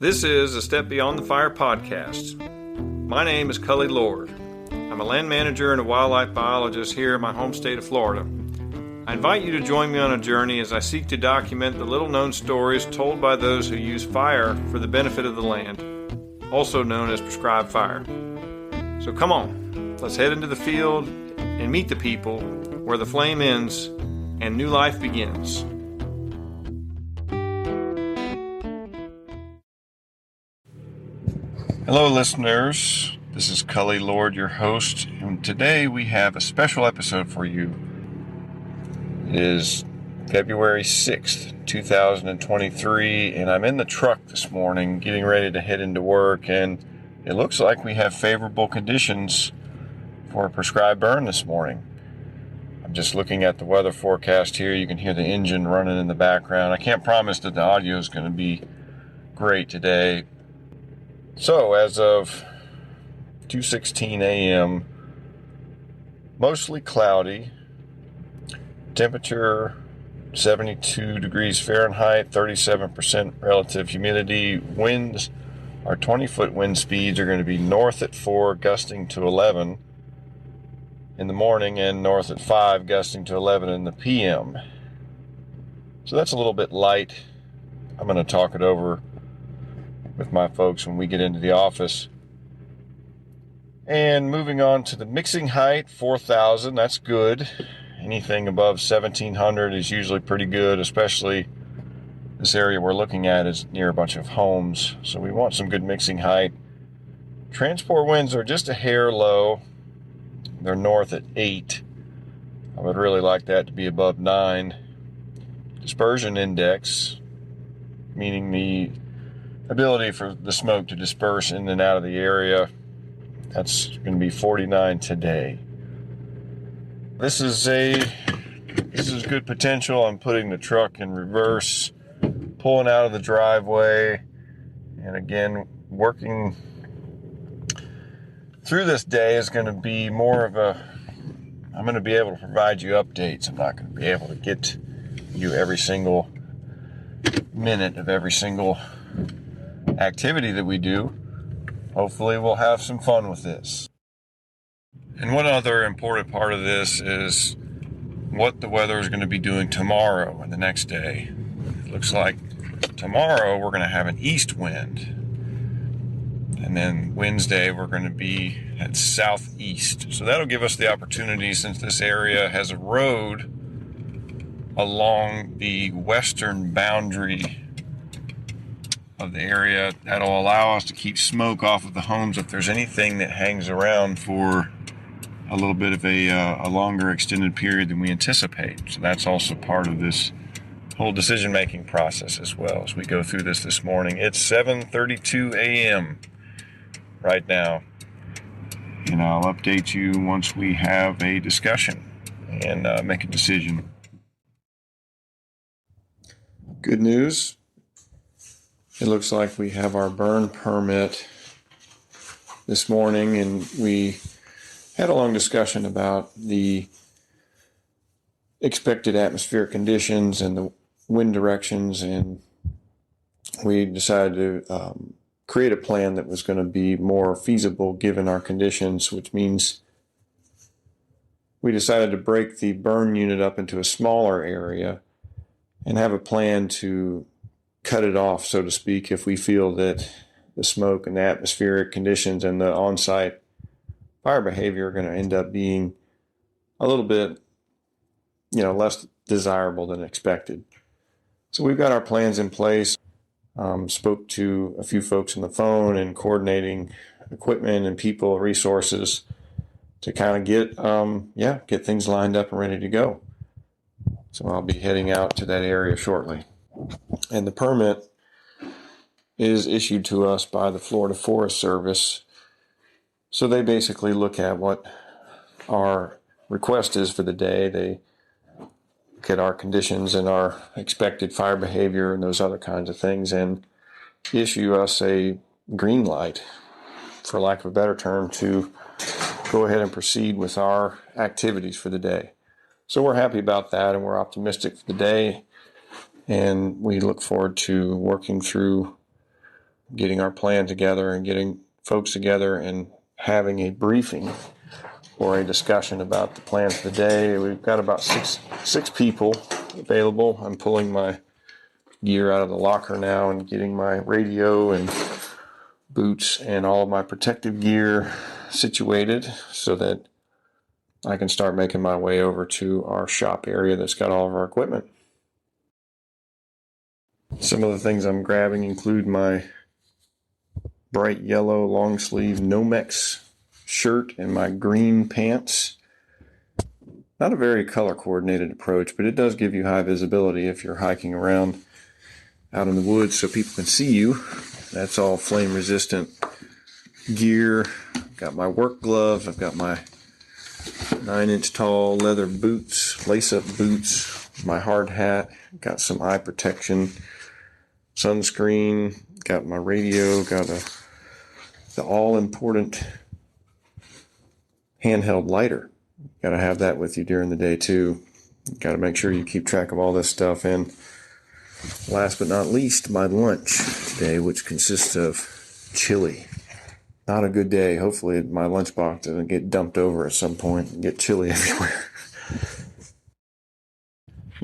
This is a Step Beyond the Fire podcast. My name is Cully. I'm a land manager and a wildlife biologist here in my home state of Florida. I invite you to join me on a journey as I seek to document the little-known stories told by those who use fire for the benefit of the land, also known as prescribed fire. So come on, let's head into the field and meet the people where the flame ends and new life begins. Hello listeners, this is Cully, your host, and today we have a special episode for you. It is February 6th, 2023, and I'm in the truck this morning getting ready to head into work, and it looks like we have favorable conditions for a prescribed burn this morning. I'm just looking at the weather forecast here. You can hear the engine running in the background. I can't promise that the audio is going to be great today. So, as of 2:16 a.m., mostly cloudy, temperature 72 degrees Fahrenheit, 37% relative humidity. Winds, our 20-foot wind speeds are going to be north at 4, gusting to 11 in the morning, and north at 5, gusting to 11 in the p.m. So that's a little bit light. I'm going to talk it over with my folks when we get into the office. And moving on to the mixing height, 4,000, that's good. Anything above 1,700 is usually pretty good, especially this area we're looking at is near a bunch of homes, so we want some good mixing height. Transport winds are just a hair low. They're north at 8. I would really like that to be above 9. Dispersion index, meaning the ability for the smoke to disperse in and out of the area, that's going to be 49 today. This is good potential. I'm putting the truck in reverse, pulling out of the driveway, and again, working through this day is going to be more of I'm going to be able to provide you updates. I'm not going to be able to get you every single minute of every single activity that we do. Hopefully we'll have some fun with this. And one other important part of this is what the weather is going to be doing tomorrow and the next day. It looks like tomorrow we're going to have an east wind, and then Wednesday we're going to be at southeast. So that'll give us the opportunity, since this area has a road along the western boundary of the area, that'll allow us to keep smoke off of the homes if there's anything that hangs around for a little bit of a longer extended period than we anticipate. So that's also part of this whole decision-making process as well as we go through this morning. It's 7:32 a.m. right now, and I'll update you once we have a discussion and make a decision. Good news. It looks like we have our burn permit this morning, and we had a long discussion about the expected atmospheric conditions and the wind directions, and we decided to create a plan that was going to be more feasible given our conditions, which means we decided to break the burn unit up into a smaller area and have a plan to cut it off, so to speak, if we feel that the smoke and the atmospheric conditions and the on-site fire behavior are going to end up being a little bit, less desirable than expected. So we've got our plans in place. Spoke to a few folks on the phone and coordinating equipment and people, resources to kind of get things lined up and ready to go. So I'll be heading out to that area shortly. And the permit is issued to us by the Florida Forest Service. So they basically look at what our request is for the day. They look at our conditions and our expected fire behavior and those other kinds of things, and issue us a green light, for lack of a better term, to go ahead and proceed with our activities for the day. So we're happy about that, and we're optimistic for the day. And we look forward to working through getting our plan together and getting folks together and having a briefing or a discussion about the plans of the day. We've got about six people available. I'm pulling my gear out of the locker now and getting my radio and boots and all of my protective gear situated so that I can start making my way over to our shop area that's got all of our equipment. Some of the things I'm grabbing include my bright yellow long sleeve Nomex shirt and my green pants. Not a very color coordinated approach, but it does give you high visibility if you're hiking around out in the woods so people can see you. That's all flame resistant gear. I've got my work gloves. I've got my 9-inch tall leather boots, lace up boots, my hard hat, got some eye protection, sunscreen, got my radio, got the all important handheld lighter. Got to have that with you during the day too. Got to make sure you keep track of all this stuff. And last but not least, my lunch today, which consists of chili. Not a good day. Hopefully my lunchbox doesn't get dumped over at some point and get chili everywhere.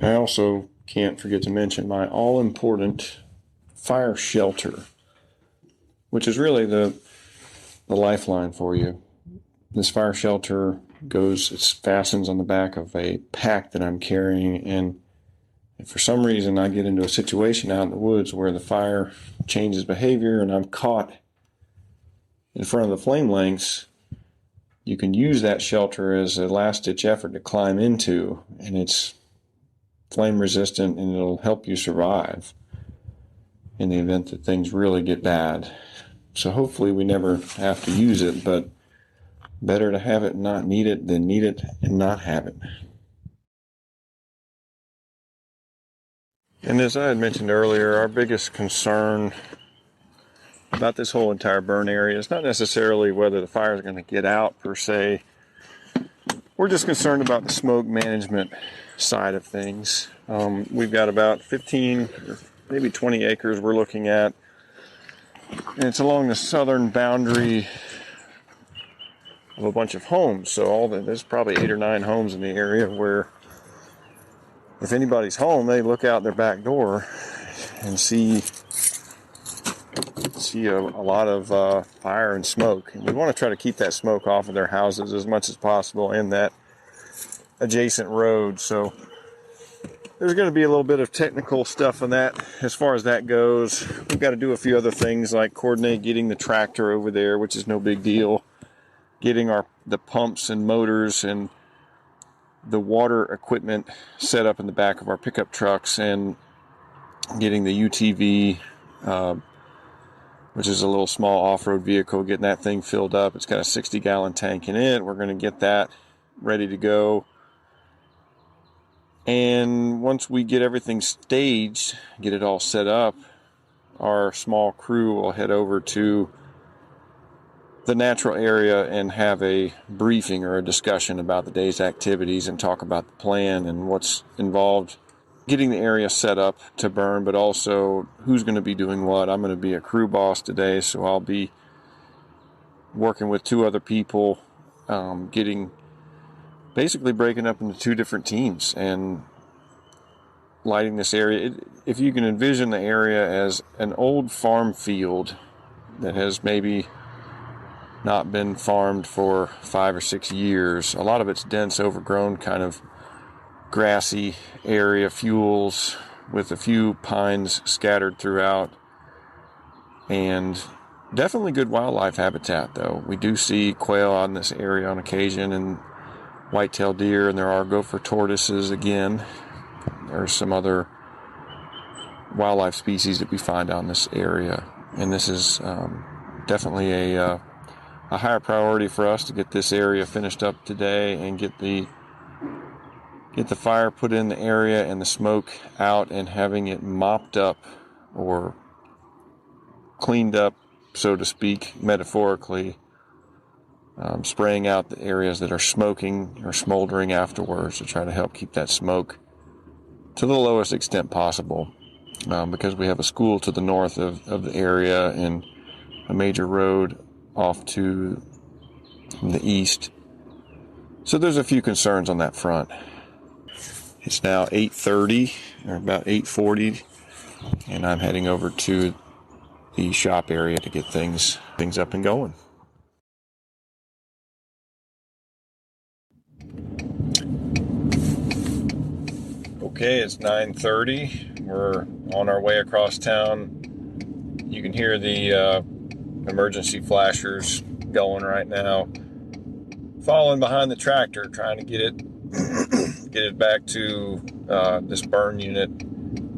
I also can't forget to mention my all-important fire shelter, which is really the lifeline for you. This fire shelter it fastens on the back of a pack that I'm carrying, and if for some reason I get into a situation out in the woods where the fire changes behavior and I'm caught in front of the flame lengths, you can use that shelter as a last-ditch effort to climb into, and it's flame resistant and it'll help you survive in the event that things really get bad. So hopefully we never have to use it, but better to have it and not need it than need it and not have it. And as I had mentioned earlier, our biggest concern about this whole entire burn area is not necessarily whether the fire is going to get out per se. We're just concerned about the smoke management side of things. We've got about 15 or maybe 20 acres we're looking at, and it's along the southern boundary of a bunch of homes. So there's probably 8 or 9 homes in the area where if anybody's home, they look out their back door and see a lot of fire and smoke. And we want to try to keep that smoke off of their houses as much as possible in that adjacent road. So there's going to be a little bit of technical stuff on that as far as that goes. We've got to do a few other things like coordinate getting the tractor over there, which is no big deal. Getting the pumps and motors and the water equipment set up in the back of our pickup trucks, and getting the UTV, which is a little small off-road vehicle, getting that thing filled up. It's got a 60-gallon tank in it. We're going to get that ready to go. And once we get everything staged, get it all set up, our small crew will head over to the natural area and have a briefing or a discussion about the day's activities and talk about the plan and what's involved getting the area set up to burn, but also who's going to be doing what. I'm going to be a crew boss today, so I'll be working with 2 other people, basically breaking up into 2 different teams and lighting this area. If you can envision the area as an old farm field that has maybe not been farmed for 5 or 6 years. A lot of it's dense, overgrown, kind of grassy area, fuels with a few pines scattered throughout, and definitely good wildlife habitat though. We do see quail out in this area on occasion, and white-tailed deer, and there are gopher tortoises again. There's some other wildlife species that we find out in this area, and this is definitely a higher priority for us to get this area finished up today and get the fire put in the area and the smoke out and having it mopped up or cleaned up, so to speak, metaphorically, spraying out the areas that are smoking or smoldering afterwards to try to help keep that smoke to the lowest extent possible. because we have a school to the north of the area and a major road off to the east. So there's a few concerns on that front. It's now 8:30 or about 8:40, and I'm heading over to the shop area to get things up and going. Okay, it's 9:30. We're on our way across town. You can hear the emergency flashers going right now. Following behind the tractor, trying to get it back to this burn unit.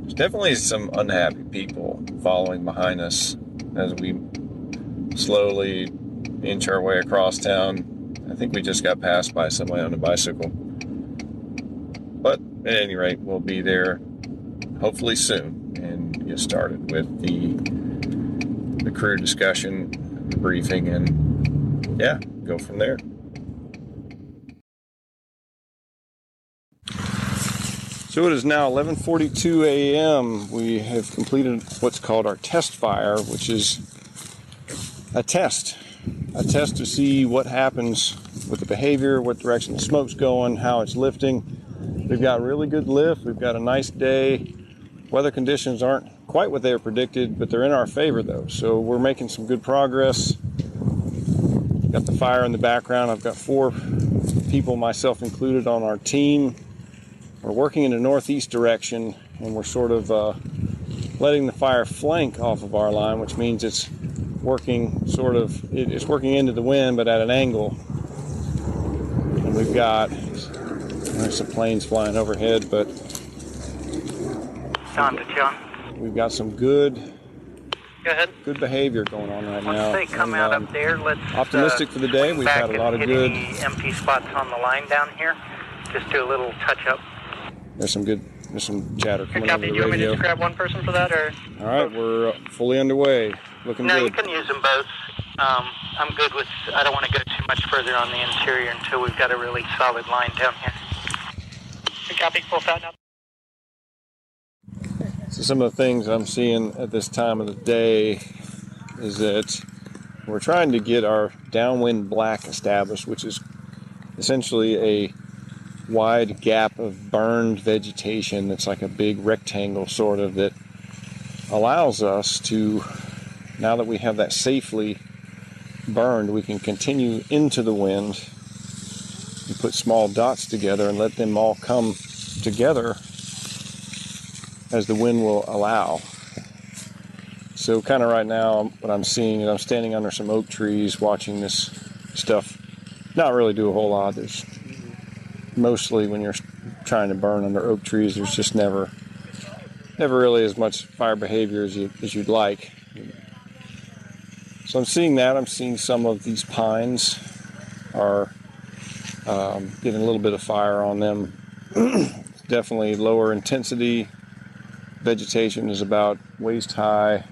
There's definitely some unhappy people following behind us as we slowly inch our way across town. I think we just got passed by somebody on a bicycle. But at any rate, we'll be there hopefully soon and get started with the crew discussion, the briefing, and yeah, go from there. So it is now 11:42 a.m. We have completed what's called our test fire, which is a test to see what happens with the behavior, what direction the smoke's going, how it's lifting. We've got really good lift. We've got a nice day. Weather conditions aren't quite what they were predicted, but they're in our favor though. So we're making some good progress. Got the fire in the background. I've got 4 people, myself included, on our team. We're working in the northeast direction, and we're sort of letting the fire flank off of our line, which means it's working it's working into the wind, but at an angle. And we've got, there's some planes flying overhead, but we've got some good behavior going on right now. Once they come out up there, let's optimistic for the day. We've had a lot of good empty spots on the line down here. Just do a little touch up. There's some chatter coming over the radio. Do you want me to just grab one person for that, or? All right, we're fully underway. Looking good. No, you can use them both. I'm good with. I don't want to go too much further on the interior until we've got a really solid line down here. Good copy. Full fat now. So some of the things I'm seeing at this time of the day is that we're trying to get our downwind black established, which is essentially a wide gap of burned vegetation that's like a big rectangle sort of, that allows us to, now that we have that safely burned, we can continue into the wind and put small dots together and let them all come together as the wind will allow. So kind of right now what I'm seeing is I'm standing under some oak trees watching this stuff not really do a whole lot. There's mostly, when you're trying to burn under oak trees, there's just never really as much fire behavior as you'd like. So I'm seeing that. I'm seeing some of these pines are getting a little bit of fire on them. Definitely lower intensity. Vegetation is about waist high.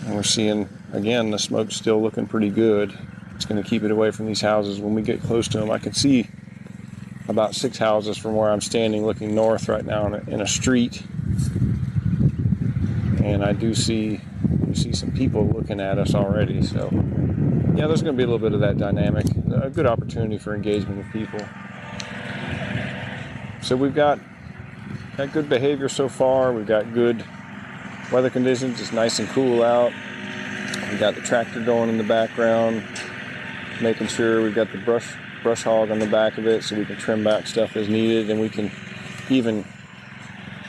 And we're seeing, again, the smoke's still looking pretty good. It's going to keep it away from these houses. When we get close to them, I can see about 6 houses from where I'm standing looking north right now in a street. And I do see some people looking at us already. So yeah, there's going to be a little bit of that dynamic. A good opportunity for engagement with people. So we've got good behavior so far. We've got good weather conditions. It's nice and cool out. We've got the tractor going in the background, making sure we've got the brush hog on the back of it so we can trim back stuff as needed, and we can even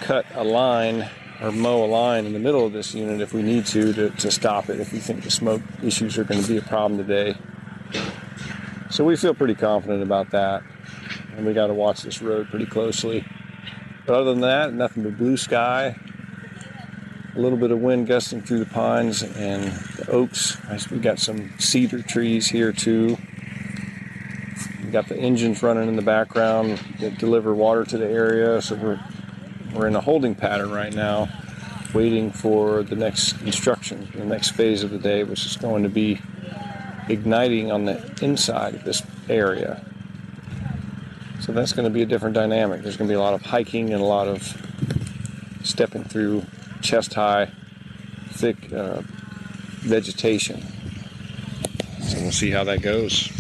cut a line or mow a line in the middle of this unit if we need to stop it if we think the smoke issues are going to be a problem today. So we feel pretty confident about that, and we got to watch this road pretty closely. But other than that, nothing but blue sky, a little bit of wind gusting through the pines and the oaks. We got some cedar trees here too. We got the engines running in the background that deliver water to the area. So we're in a holding pattern right now, waiting for the next instruction, the next phase of the day, which is going to be igniting on the inside of this area. So that's going to be a different dynamic. There's going to be a lot of hiking and a lot of stepping through chest-high, thick vegetation. So we'll see how that goes.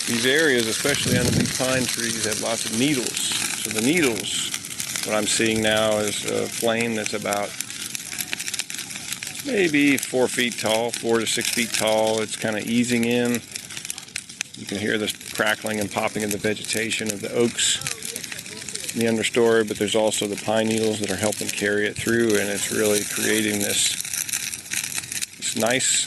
These areas, especially under these pine trees, have lots of needles. So the needles, what I'm seeing now is a flame that's about maybe 4 feet tall, 4 to 6 feet tall. It's kind of easing in. You can hear this crackling and popping of the vegetation of the oaks in the understory, but there's also the pine needles that are helping carry it through, and it's really creating this nice,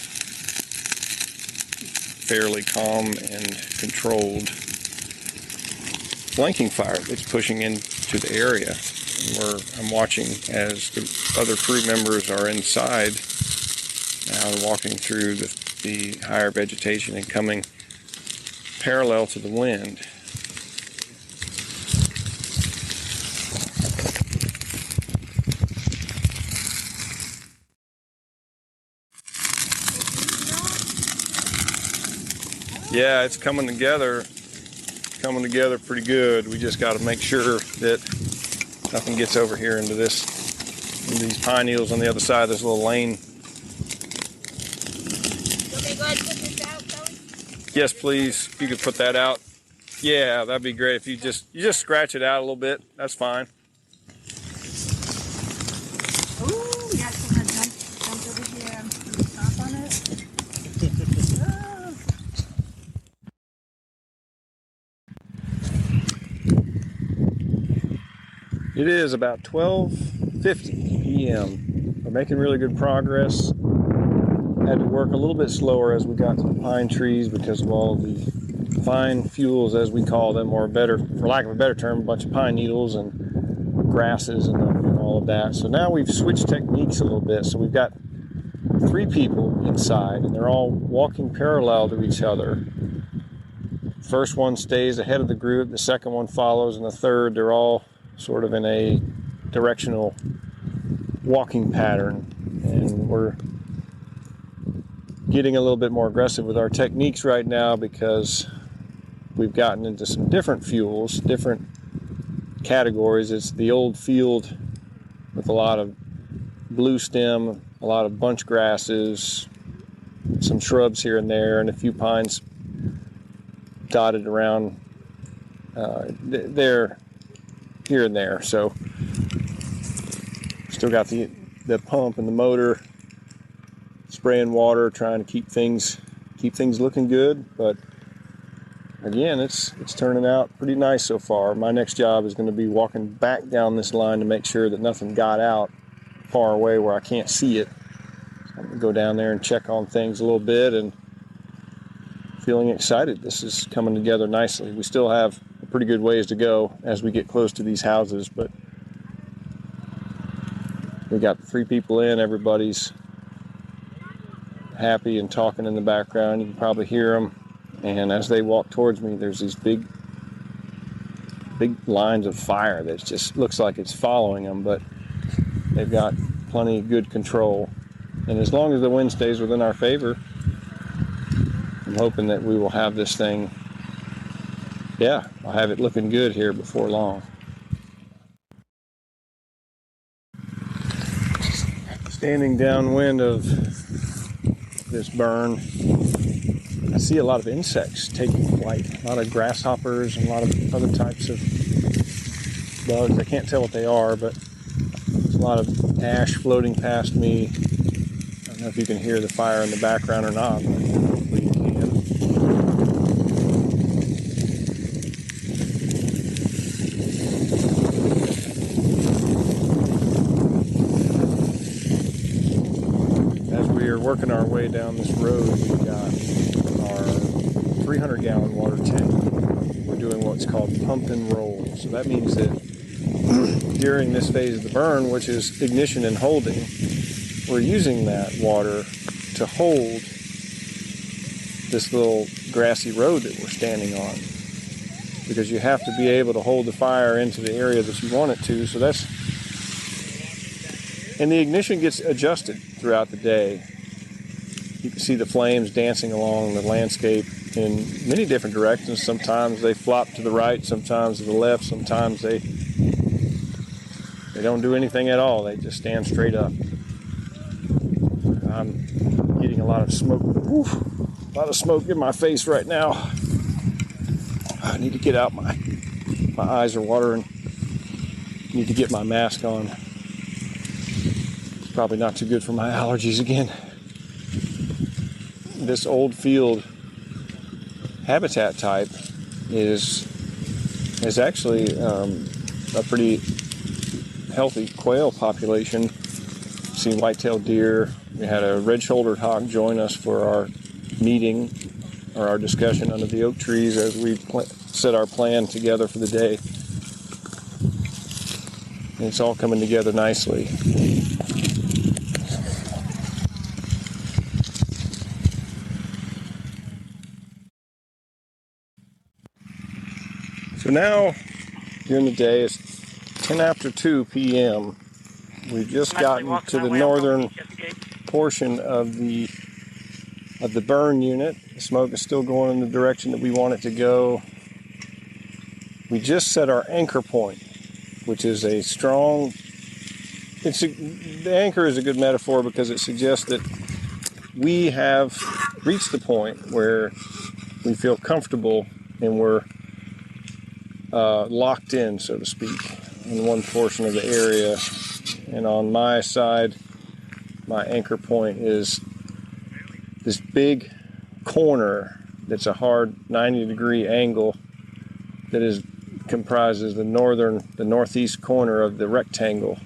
fairly calm and controlled flanking fire that's pushing into the area. And I'm watching as the other crew members are inside now and walking through the higher vegetation and coming parallel to the wind. Yeah, it's coming together pretty good. We just got to make sure that nothing gets over here into these pine needles on the other side of this little lane. Okay, go ahead and put this out, Cully. Yes, please. If you could put that out. Yeah, that'd be great. If you just scratch it out a little bit, that's fine. Ooh, yeah, so I'm gonna jump over here and stomp on it. Oh. It is about 12:50 p.m. We're making really good progress. Had to work a little bit slower as we got to the pine trees because of all of the fine fuels, as we call them, or better, for lack of a better term, a bunch of pine needles and grasses and all of that. So now we've switched techniques a little bit. So we've got 3 people inside, and they're all walking parallel to each other. First one stays ahead of the group, the second one follows, and the third, they're all sort of in a directional walking pattern. And we're getting a little bit more aggressive with our techniques right now because we've gotten into some different fuels, different categories. It's the old field with a lot of blue stem, a lot of bunch grasses, some shrubs here and there, and a few pines dotted around there, here and there. So still got the pump and the motor, spraying water, trying to keep things looking good. But again, it's turning out pretty nice so far. My next job is going to be walking back down this line to make sure that nothing got out far away where I can't see it. So I'm going to go down there and check on things a little bit, and feeling excited. This is coming together nicely. We still have a pretty good ways to go as we get close to these houses, but we got 3 people in. Everybody's happy and talking in the background. You can probably hear them. And as they walk towards me, there's these big lines of fire that just looks like it's following them, but they've got plenty of good control. And as long as the wind stays within our favor, I'm hoping that we will have this thing, I'll have it looking good here before long. Standing downwind of this burn, I see a lot of insects taking flight, a lot of grasshoppers and a lot of other types of bugs. I can't tell what they are, but there's a lot of ash floating past me. I don't know if you can hear the fire in the background or not, but hopefully you can. As we are working our way down this road, we've got our 300-gallon water tank. We're doing what's called pump and roll. So that means that during this phase of the burn, which is ignition and holding, we're using that water to hold this little grassy road that we're standing on. because you have to be able to hold the fire into the area that you want it to. So that's, and the ignition gets adjusted throughout the day. You can see the flames dancing along the landscape in many different directions. Sometimes they flop to the right, sometimes to the left, sometimes they don't do anything at all. They just stand straight up. I'm getting a lot of smoke. Oof, a lot of smoke in my face right now. I need to get out. My eyes are watering. Need to get my mask on. It's probably not too good for my allergies again. This old field habitat type is actually a pretty healthy quail population. Seen white-tailed deer. We had a red-shouldered hawk join us for our meeting or our discussion under the oak trees as we set our plan together for the day. And it's all coming together nicely. So now, during the day, it's 10 after 2 p.m. We've just gotten to the northern portion of the burn unit. The smoke is still going in the direction that we want it to go. We just set our anchor point, which is a strong, the anchor is a good metaphor because it suggests that we have reached the point where we feel comfortable and we're locked in, so to speak, in one portion of the area. And on my side, my anchor point is this big corner that's a hard 90-degree angle that comprises the northeast corner of the rectangle.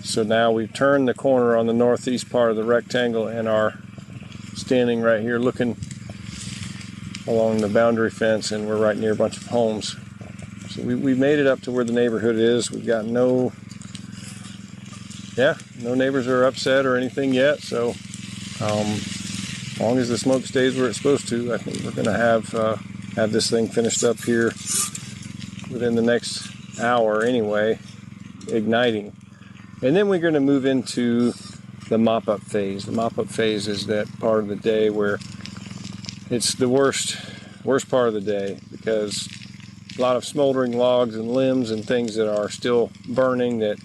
So now we've turned the corner on the northeast part of the rectangle and are standing right here looking along the boundary fence, and we're right near a bunch of homes. So we've made it up to where the neighborhood is. We've got no neighbors are upset or anything yet. So as long as the smoke stays where it's supposed to, I think we're going to have this thing finished up here within the next hour anyway, igniting. And then we're going to move into the mop-up phase. The mop-up phase is that part of the day where it's the worst part of the day, because a lot of smoldering logs and limbs and things that are still burning that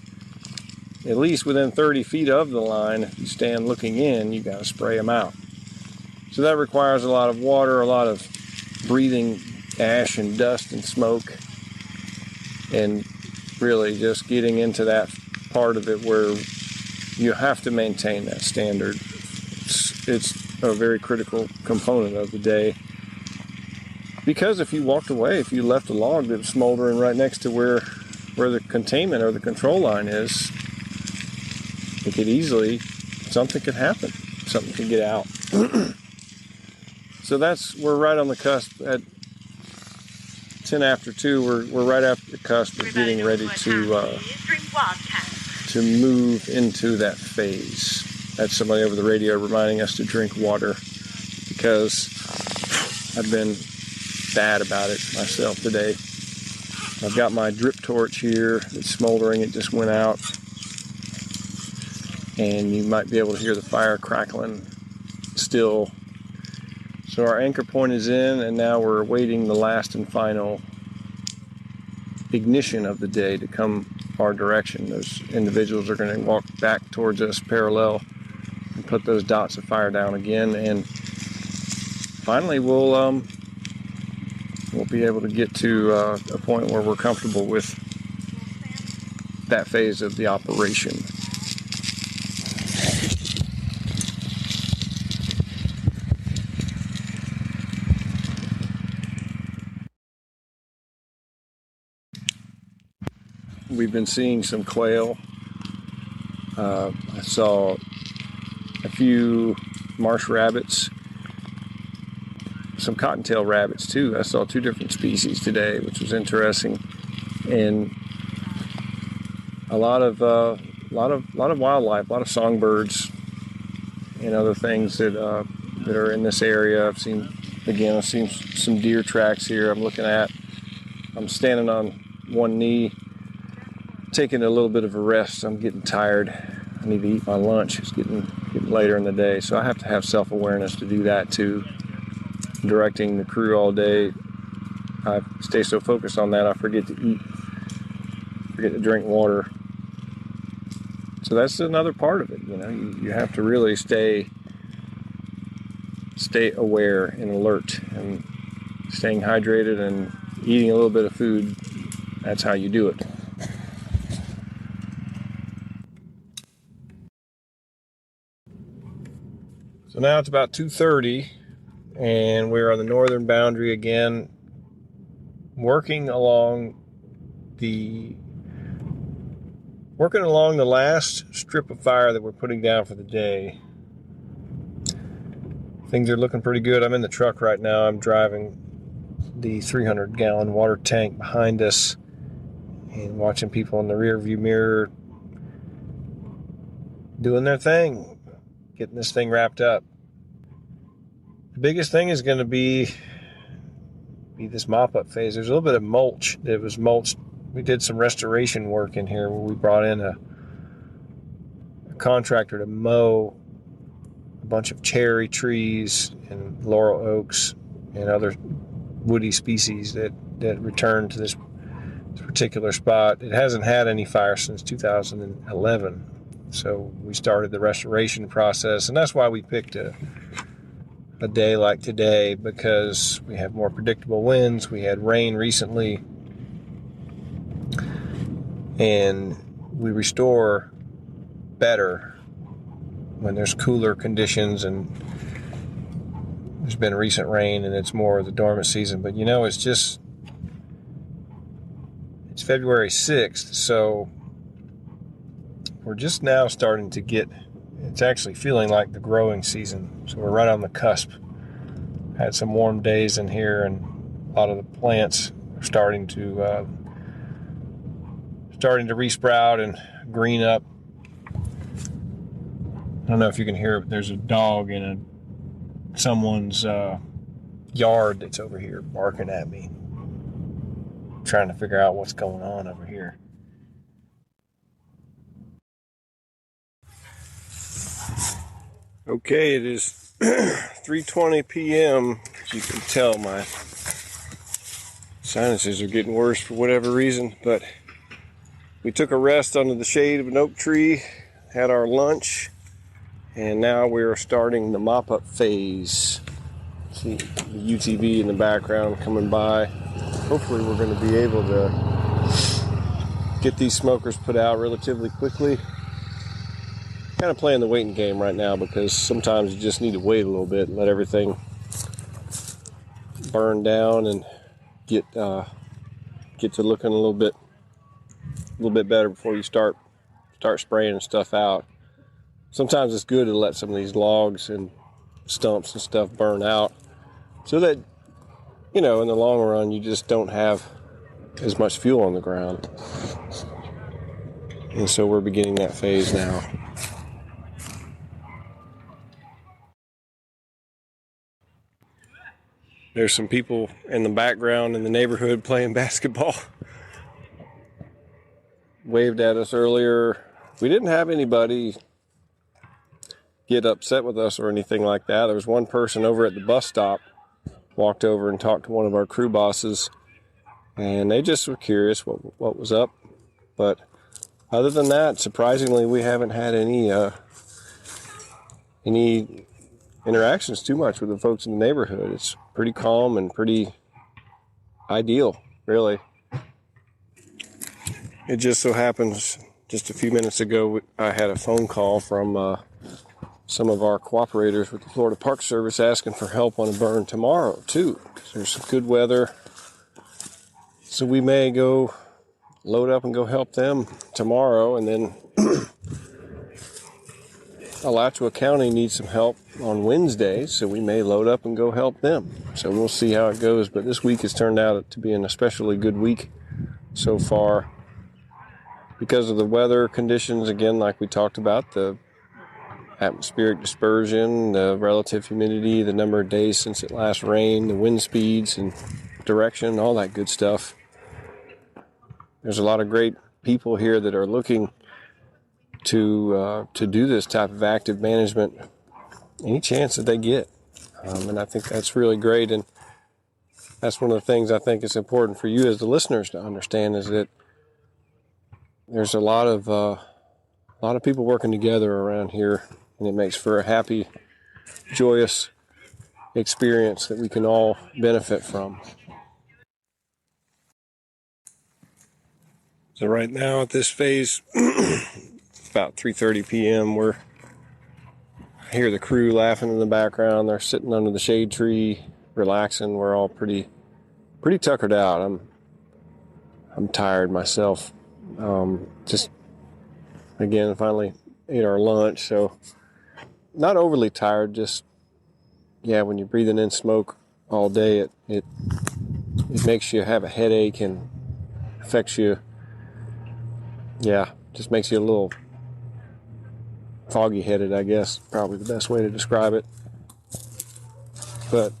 at least within 30 feet of the line, if you stand looking in, you got to spray them out. So that requires a lot of water, a lot of breathing ash and dust and smoke, and really just getting into that part of it where you have to maintain that standard. It's a very critical component of the day, because if you walked away, if you left a log that was smoldering right next to where the containment or the control line is, something could happen. Something could get out. So we're right on the cusp at 10 after 2. We're right after the cusp of getting ready to move into that phase. That's somebody over the radio reminding us to drink water, because I've been bad about it myself today. I've got my drip torch here. It's smoldering. It just went out. And you might be able to hear the fire crackling still. So our anchor point is in, and now we're awaiting the last and final ignition of the day to come our direction. Those individuals are going to walk back towards us parallel and put those dots of fire down again, and finally we'll be able to get to a point where we're comfortable with that phase of the operation. We've been seeing some quail. I saw a few marsh rabbits, some cottontail rabbits too. I saw 2 different species today, which was interesting, and a lot of wildlife, a lot of songbirds and other things that are in this area. I've seen Again, I've seen some deer tracks here I'm standing on one knee, taking a little bit of a rest. I'm getting tired. I need to eat my lunch. It's getting later in the day, so I have to have self-awareness to do that too. Directing the crew all day, I stay so focused on that I forget to eat, forget to drink water. So that's another part of it. You have to really stay aware and alert, and staying hydrated and eating a little bit of food. That's how you do it. So now it's about 2:30, and we're on the northern boundary again, working along the last strip of fire that we're putting down for the day. Things are looking pretty good. I'm in the truck right now. I'm driving the 300-gallon water tank behind us and watching people in the rear view mirror doing their thing, getting this thing wrapped up. The biggest thing is going to be this mop-up phase. There's a little bit of mulch that was mulched. We did some restoration work in here where we brought in a contractor to mow a bunch of cherry trees and laurel oaks and other woody species that returned to this particular spot. It hasn't had any fire since 2011, so we started the restoration process, and that's why we picked a day like today, because we have more predictable winds. We had rain recently, and we restore better when there's cooler conditions and there's been recent rain and it's more of the dormant season. But it's February 6th, so we're just now starting to it's actually feeling like the growing season. So we're right on the cusp. Had some warm days in here, and a lot of the plants are starting to resprout and green up. I don't know if you can hear it, but there's a dog in someone's yard that's over here barking at me, trying to figure out what's going on over here. Okay, it is 3:20 p.m. As you can tell, my sinuses are getting worse for whatever reason, but we took a rest under the shade of an oak tree, had our lunch, and now we're starting the mop-up phase. See the UTV in the background coming by. Hopefully we're going to be able to get these smokers put out relatively quickly. Kind of playing the waiting game right now, because sometimes you just need to wait a little bit and let everything burn down and get to looking a little bit better before you start spraying stuff out. Sometimes it's good to let some of these logs and stumps and stuff burn out, so that in the long run you just don't have as much fuel on the ground. And so we're beginning that phase now. There's some people in the background in the neighborhood playing basketball. Waved at us earlier. We didn't have anybody get upset with us or anything like that. There was one person over at the bus stop, walked over and talked to one of our crew bosses, and they just were curious what was up. But other than that, surprisingly, we haven't had any interactions too much with the folks in the neighborhood. It's pretty calm and pretty ideal, really. It just so happens just a few minutes ago I had a phone call from some of our cooperators with the Florida Park Service asking for help on a burn tomorrow too. There's some good weather, so we may go load up and go help them tomorrow, and then Alachua County needs some help on Wednesday, so we may load up and go help them. So we'll see how it goes, but this week has turned out to be an especially good week so far because of the weather conditions. Again, like we talked about, the atmospheric dispersion, the relative humidity, the number of days since it last rained, the wind speeds and direction, all that good stuff. There's a lot of great people here that are looking to do this type of active management any chance that they get. And I think that's really great. And that's one of the things I think is important for you as the listeners to understand, is that there's a lot of people working together around here, and it makes for a happy, joyous experience that we can all benefit from. So right now at this phase, about 3:30 p.m., I hear the crew laughing in the background. They're sitting under the shade tree, relaxing. We're all pretty tuckered out. I'm tired myself. Just again, finally ate our lunch, so not overly tired. Just when you're breathing in smoke all day, it makes you have a headache and affects you. Just makes you a little foggy-headed, I guess, probably the best way to describe it. But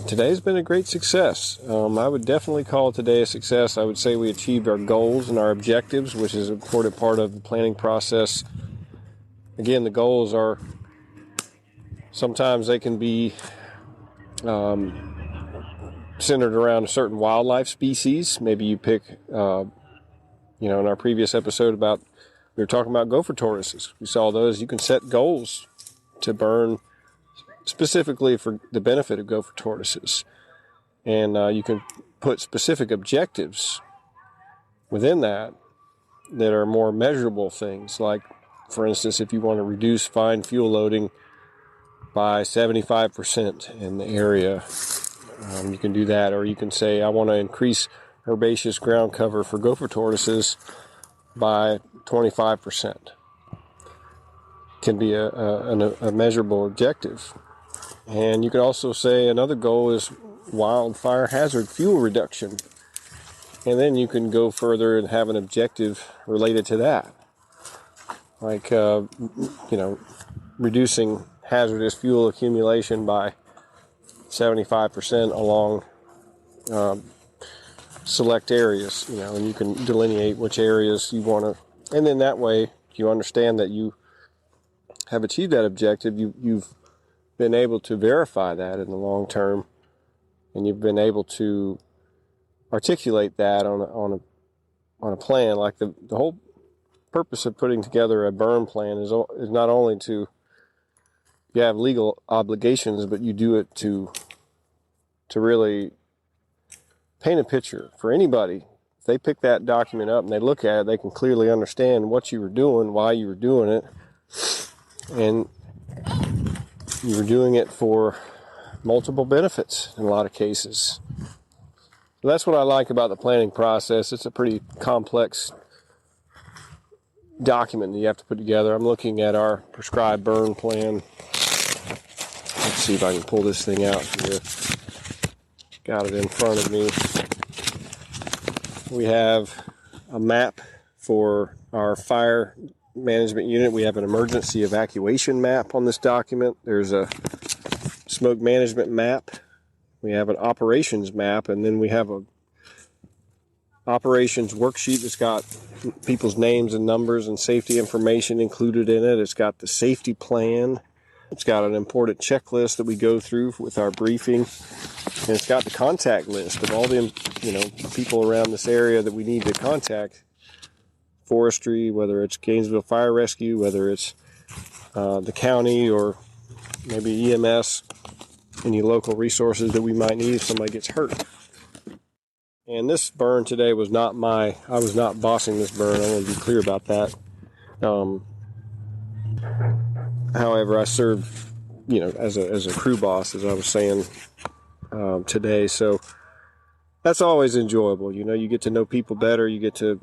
today's been a great success. I would definitely call today a success. I would say we achieved our goals and our objectives, which is an important part of the planning process. Again, the goals are, sometimes they can be centered around a certain wildlife species. Maybe you pick, in our previous episode we were talking about gopher tortoises. We saw those. You can set goals to burn specifically for the benefit of gopher tortoises. And you can put specific objectives within that are more measurable things. Like, for instance, if you want to reduce fine fuel loading by 75% in the area, you can do that. Or you can say, I want to increase herbaceous ground cover for gopher tortoises by 25%. Can be a measurable objective. And you can also say another goal is wildfire hazard fuel reduction. And then you can go further and have an objective related to that. Like, reducing hazardous fuel accumulation by 75% along select areas, and you can delineate which areas you want to, and then that way you understand that you have achieved that objective. You've been able to verify that in the long term, and you've been able to articulate that on a plan. Like the whole purpose of putting together a burn plan is not only to, you have legal obligations, but you do it to really paint a picture for anybody. If they pick that document up and they look at it, they can clearly understand what you were doing, why you were doing it, and you were doing it for multiple benefits in a lot of cases. So that's what I like about the planning process. It's a pretty complex document that you have to put together. I'm looking at our prescribed burn plan. Let's see if I can pull this thing out here. Got it in front of me. We have a map for our fire management unit. We have an emergency evacuation map on this document. There's a smoke management map. We have an operations map, and then we have a operations worksheet that's got people's names and numbers and safety information included in it. It's got the safety plan. It's got an important checklist that we go through with our briefing. And it's got the contact list of all the, people around this area that we need to contact. Forestry, whether it's Gainesville Fire Rescue, whether it's the county, or maybe EMS, any local resources that we might need if somebody gets hurt. And this burn today I was not bossing this burn. I want to be clear about that. However, I served, as a crew boss, as I was saying today. So that's always enjoyable. You get to know people better. You get to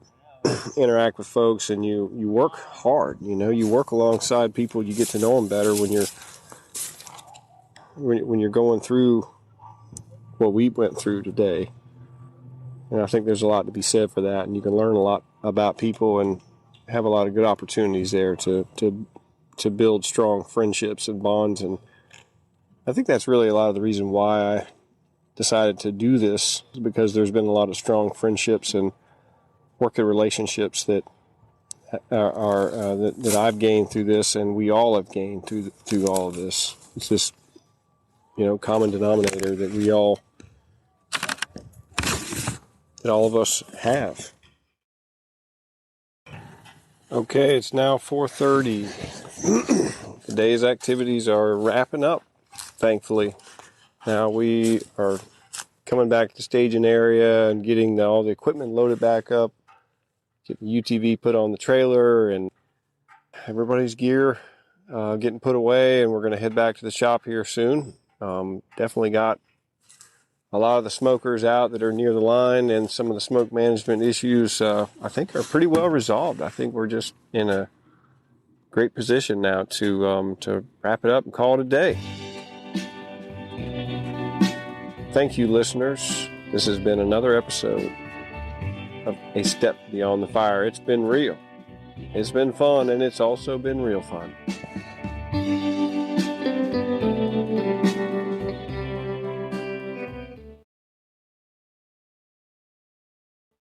interact with folks, and you work hard. You work alongside people. You get to know them better when you're going through what we went through today. And I think there's a lot to be said for that. And you can learn a lot about people and have a lot of good opportunities there to to build strong friendships and bonds. And I think that's really a lot of the reason why I decided to do this, because there's been a lot of strong friendships and working relationships that that I've gained through this, and we all have gained through all of this. It's this, common denominator that all of us have. Okay, it's now 4:30. The day's activities are wrapping up, thankfully. Now we are coming back to the staging area and getting all the equipment loaded back up, getting the UTV put on the trailer, and everybody's gear getting put away, and we're going to head back to the shop here soon. Definitely got a lot of the smokers out that are near the line, and some of the smoke management issues I think are pretty well resolved. I think we're just in a great position now to wrap it up and call it a day. Thank you, listeners. This has been another episode of A Step Beyond the Fire. It's been real. It's been fun, and it's also been real fun.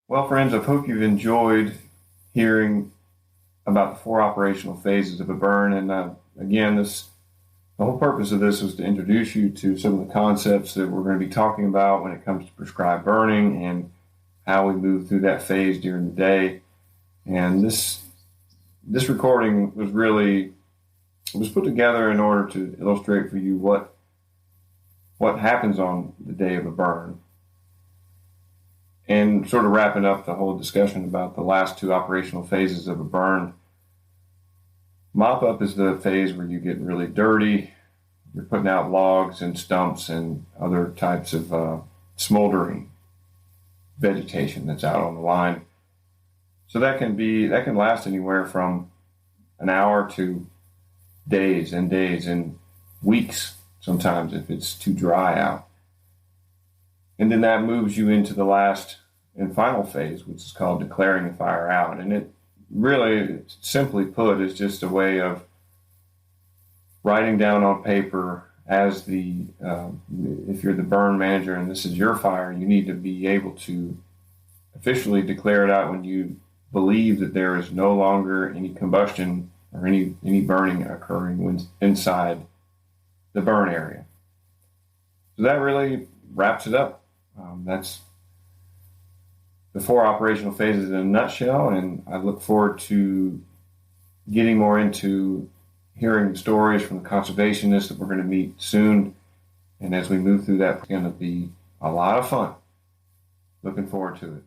Well, friends, I hope you've enjoyed hearing about the 4 operational phases of a burn. And again, the whole purpose of this was to introduce you to some of the concepts that we're going to be talking about when it comes to prescribed burning and how we move through that phase during the day. And this recording was put together in order to illustrate for you what happens on the day of a burn. And sort of wrapping up the whole discussion about the last 2 operational phases of a burn. Mop up is the phase where you get really dirty. You're putting out logs and stumps and other types of smoldering vegetation that's out on the line. So that can last anywhere from an hour to days and weeks sometimes if it's too dry out. And then that moves you into the last and final phase, which is called declaring the fire out. And it really, simply put, is just a way of writing down on paper as if you're the burn manager and this is your fire, you need to be able to officially declare it out when you believe that there is no longer any combustion or any burning occurring inside the burn area. So that really wraps it up. That's the 4 operational phases in a nutshell, and I look forward to getting more into hearing stories from the conservationists that we're going to meet soon. And as we move through that, it's going to be a lot of fun. Looking forward to it.